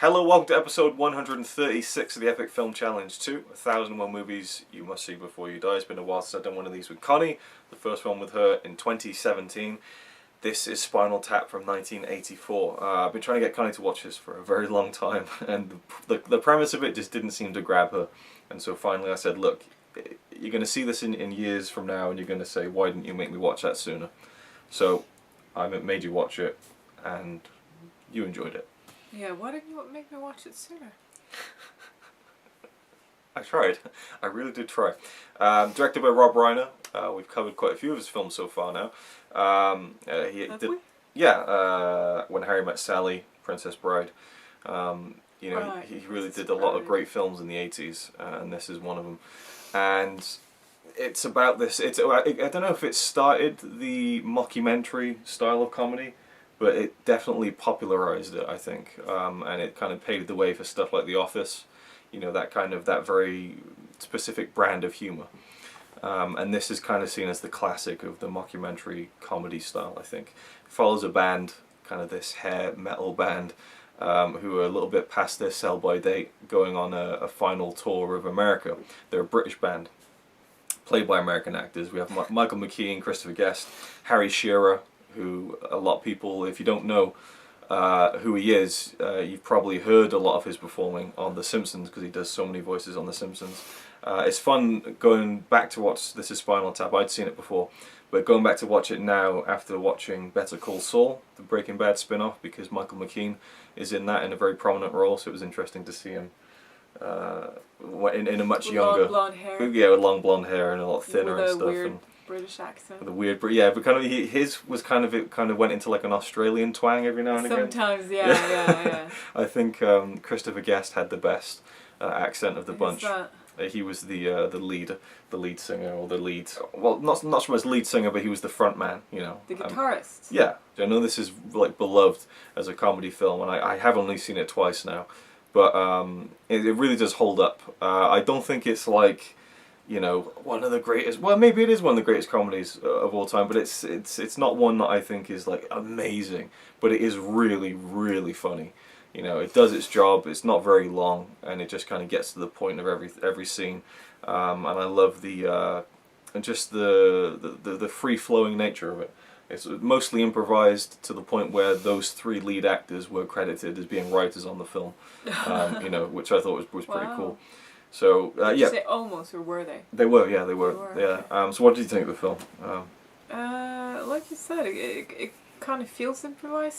Hello, welcome to episode 136 of the Epic Film Challenge 2, 1001 movies you must see before you die. It's been a while since I've done one of these with Connie, the first one with her in 2017. This is Spinal Tap from 1984. I've been trying to get Connie to watch this for a very long time, and the premise of it just didn't seem to grab her. And so finally I said, look, you're going to see this in years from now, and you're going to say, why didn't you make me watch that sooner? So I made you watch it, and you enjoyed it. Yeah, why didn't you make me watch it sooner? I tried. I really did try. Directed by Rob Reiner. We've covered quite a few of his films so far now. Have we? Yeah, When Harry Met Sally, Princess Bride. Right, he really Princess did a lot of Bride. great films in the 80s, and this is one of them. And it's about this. I don't know if it started the mockumentary style of comedy, but it definitely popularized it, I think, and it kind of paved the way for stuff like The Office, you know, that very specific brand of humor. And this is kind of seen as the classic of the mockumentary comedy style, I think. It follows a band, kind of this hair metal band, who are a little bit past their sell-by date, going on a final tour of America. They're a British band, played by American actors. We have Michael McKean, Christopher Guest, Harry Shearer, who a lot of people, if you don't know who he is, you've probably heard a lot of his performing on The Simpsons, because he does so many voices on The Simpsons. It's fun going back to watch This Is Spinal Tap. I'd seen it before, but going back to watch it now after watching Better Call Saul, the Breaking Bad spin-off, because Michael McKean is in that in a very prominent role, so it was interesting to see him in a much younger... Long blonde hair. Yeah, with long blonde hair and a lot thinner and stuff. Weird and British accent. the weird, yeah, but kind of his was kind of, it kind of went into like an Australian twang every now and again. Sometimes, yeah. I think Christopher Guest had the best accent of the bunch. He was the lead singer, or the lead. Well, not so much lead singer, but he was the front man. You know, The guitarist. Yeah, I know this is like beloved as a comedy film, and I have only seen it twice now, but it really does hold up. I don't think it's like, you know, one of the greatest. Well, maybe it is one of the greatest comedies of all time, but it's not one that I think is like amazing. But it is really, really funny. You know, it does its job. It's not very long, and it just kind of gets to the point of every scene. And I love the free flowing nature of it. It's mostly improvised to the point where those three lead actors were credited as being writers on the film. You know, which I thought was pretty cool. So Did yeah. you say almost, or were they? They were, yeah, they were. Yeah. Okay. So what did you think of the film? Like you said, it kind of feels improvised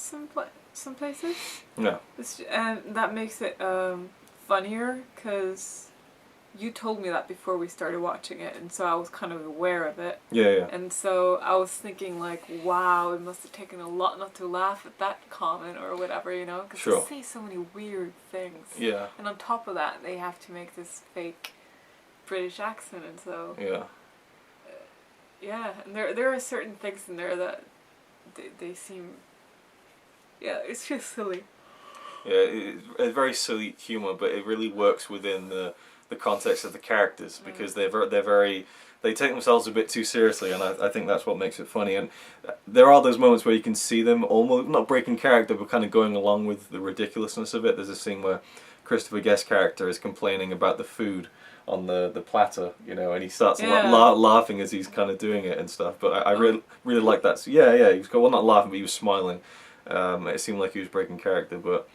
some places. Yeah. And that makes it funnier, because you told me that before we started watching it, and so I was kind of aware of it. Yeah. And so I was thinking, like, wow, it must have taken a lot not to laugh at that comment or whatever, you know? Because Sure. they say so many weird things. Yeah. And on top of that, they have to make this fake British accent, and so... Yeah. Yeah, and there are certain things in there that they seem... Yeah, it's just silly. Yeah, it's very silly humor, but it really works within the context of the characters, because they take themselves a bit too seriously, and I think that's what makes it funny. And there are those moments where you can see them almost not breaking character, but kind of going along with the ridiculousness of it. There's a scene where Christopher Guest's character is complaining about the food on the platter, you know, and he starts laughing as he's kind of doing it and stuff. But I really like that. Yeah, he was not laughing, but he was smiling. It seemed like he was breaking character, but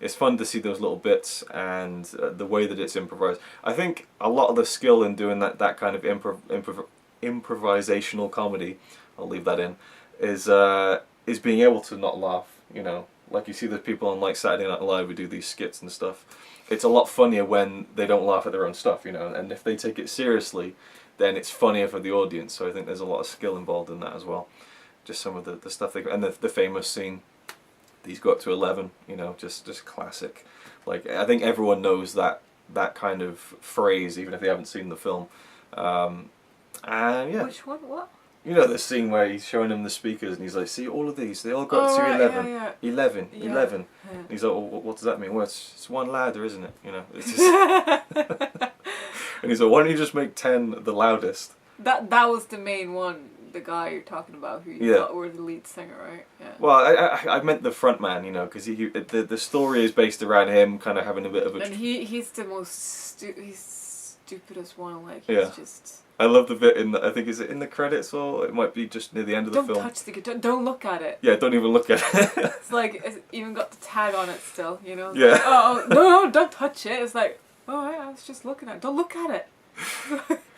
it's fun to see those little bits and the way that it's improvised. I think a lot of the skill in doing that kind of improvisational comedy, I'll leave that in, is being able to not laugh. You know, like you see the people on like Saturday Night Live who do these skits and stuff. It's a lot funnier when they don't laugh at their own stuff, you know, and if they take it seriously, then it's funnier for the audience. So I think there's a lot of skill involved in that as well. Just some of the stuff and the famous scene. These go up to 11, you know, just classic. Like, I think everyone knows that kind of phrase, even if they haven't seen the film. And yeah. Which one? What? You know the scene where he's showing them the speakers, and he's like, see, all of these, they all go up to 11. Yeah. 11. Yeah. And he's like, well, what does that mean? Well, it's one ladder, isn't it? You know, it's just... And he's like, why don't you just make 10 the loudest? That was the main one. the guy you're talking about who you Yeah. thought were the lead singer, right? Yeah. Well, I meant the front man, you know, because the story is based around him kind of having a bit of a... And he's the most he's stupidest one, like, he's Yeah. just... I love the bit I think, is it in the credits or it might be just near the end of the Don't film? touch the guitar, don't look at it. Yeah, don't even look at it. It's like, it's even got the tag on it still, you know? Yeah. Like, oh, no, don't touch it. It's like, oh, I was just looking at it. Don't look at it.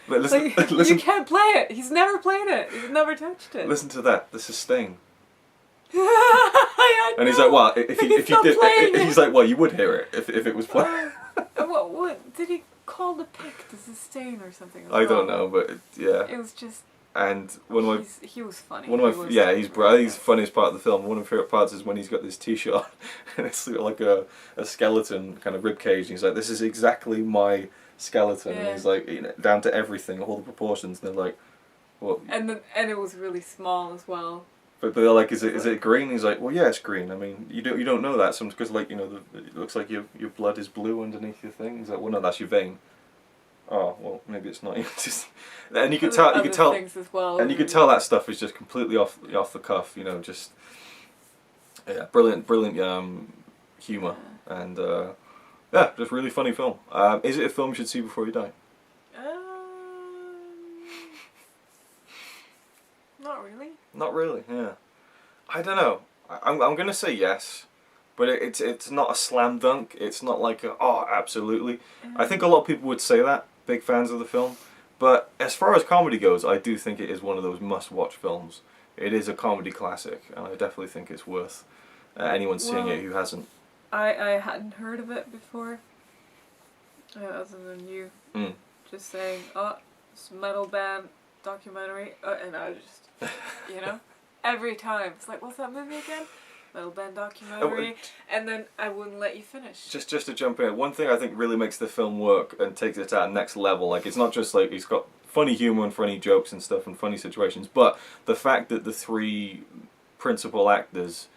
But listen, Like, listen, you can't play it. He's never played it. He's never touched it. listen to that, the sustain. I And he's know. like, well, if you He's not did, playing he's like, well, you would hear it if it was playing. What did he call the pick? The sustain or something? I don't know, but yeah. It was just. And he was funny. one of my he's the funniest part of the film. One of my favorite parts is when he's got this t-shirt on, and it's like a skeleton kind of rib cage. And he's like, "This is exactly my skeleton." Yeah. And he's like, you know, down to everything, all the proportions. And they're like, "What?" And it was really small as well. But they're like, "Is it green?" He's like, "Well, yeah, it's green. I mean, you don't know that because like you know it looks like your blood is blue underneath your thing." He's like, "Well, no, that's your vein." Oh well, maybe it's not. Just, and you could tell, things as well, and you could tell that stuff is just completely off the cuff. You know, just brilliant humor and just really funny film. Is it a film you should see before you die? Not really. Not really. Yeah, I don't know. I'm gonna say yes, but it's not a slam dunk. It's not like absolutely. I think a lot of people would say that. Big fans of the film, but as far as comedy goes, I do think it is one of those must-watch films. It is a comedy classic, and I definitely think it's worth anyone seeing it who hasn't. I hadn't heard of it before, other than you just saying, "Oh, it's a metal band documentary," and I just, you know, every time it's like, "What's that movie again?" Metal band documentary, and then I wouldn't let you finish. Just to jump in, one thing I think really makes the film work and takes it to that next level, like it's not just like it's got funny humor and funny jokes and stuff and funny situations, but the fact that the three principal actors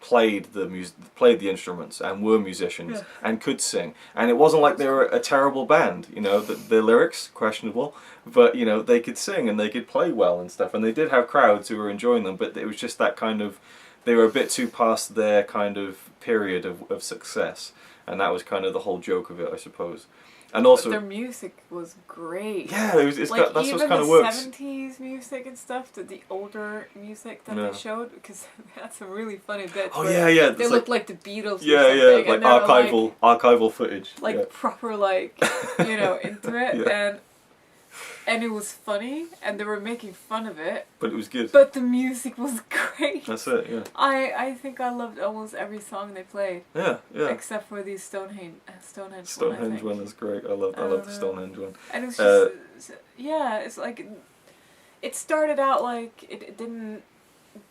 played the instruments and were musicians and could sing, and it wasn't like they were a terrible band. You know, the lyrics questionable, but you know they could sing and they could play well and stuff, and they did have crowds who were enjoying them, but it was just that kind of. They were a bit too past their kind of period of success, and that was kind of the whole joke of it, I suppose. And also, but their music was great. Yeah, that's like what even kind of the works. 70s music and stuff, the older music that they showed, because they had some really funny bits. Oh yeah. They looked like the Beatles. Yeah, like archival footage. Like proper, like you know, into it, and it was funny, and they were making fun of it. But it was good. But the music was great. That's it, yeah. I think I loved almost every song they played. Yeah. Except for the Stonehenge one is great. I love the Stonehenge one. And it was just, it's like, it started out like, it didn't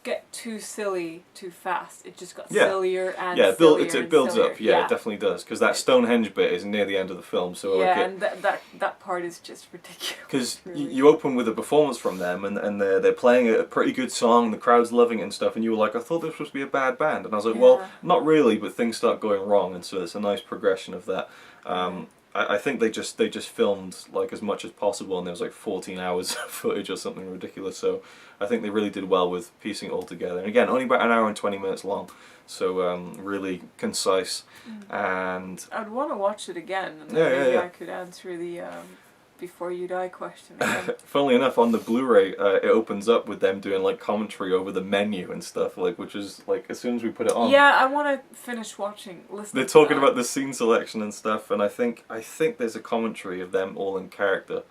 get too silly too fast. It just got sillier and sillier. It builds up. Yeah, yeah, it definitely does. Because that Stonehenge bit is near the end of the film. So and that part is just ridiculous. Because really. you open with a performance from them, and they're playing a pretty good song. The crowd's loving it and stuff, and you were like, I thought this was supposed to be a bad band, and I was like, well, not really, but things start going wrong, and so it's a nice progression of that. I think they just filmed like as much as possible, and there was like 14 hours of footage or something ridiculous. So I think they really did well with piecing it all together. And again, only about an hour and 20 minutes long, so really concise. And I'd want to watch it again, and maybe I could answer the before you die question again. Funnily enough, on the Blu-ray, it opens up with them doing like commentary over the menu and stuff, like which is like as soon as we put it on. Yeah, I want to finish listening. They're talking about the scene selection and stuff, and I think there's a commentary of them all in character.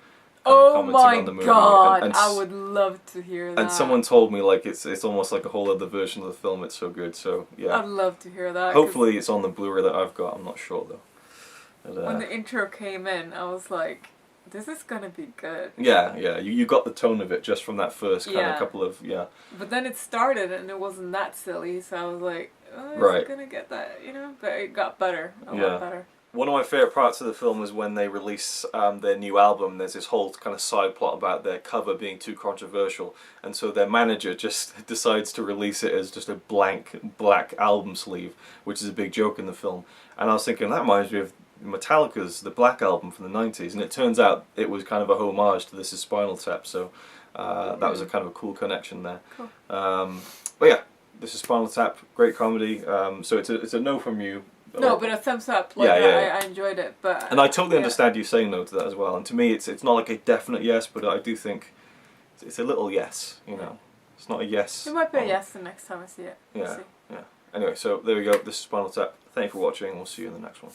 Oh my god! I would love to hear that. And someone told me like it's almost like a whole other version of the film. It's so good. So yeah. I'd love to hear that. Hopefully, it's on the Blu-ray that I've got. I'm not sure though. But, when the intro came in, I was like, this is gonna be good. Yeah. You got the tone of it just from that first kind of couple of But then it started and it wasn't that silly, so I was like, is it gonna get that, you know? But it got better, a lot better. One of my favourite parts of the film is when they release their new album. There's this whole kind of side plot about their cover being too controversial, and so their manager just decides to release it as just a blank black album sleeve, which is a big joke in the film. And I was thinking, that reminds me of Metallica's The Black Album from the 90s, and it turns out it was kind of a homage to This Is Spinal Tap, so That was a kind of a cool connection there. Cool. But yeah, this is Spinal Tap, great comedy. So it's a no from you. No, but a thumbs up. Like, I enjoyed it, but and I totally understand you saying no to that as well. And to me, it's not like a definite yes, but I do think it's a little yes. You know, it's not a yes. It might be a yes the next time I see it. Yeah, yeah. Anyway, so there we go. This is Spinal Tap. Thank you for watching. We'll see you in the next one.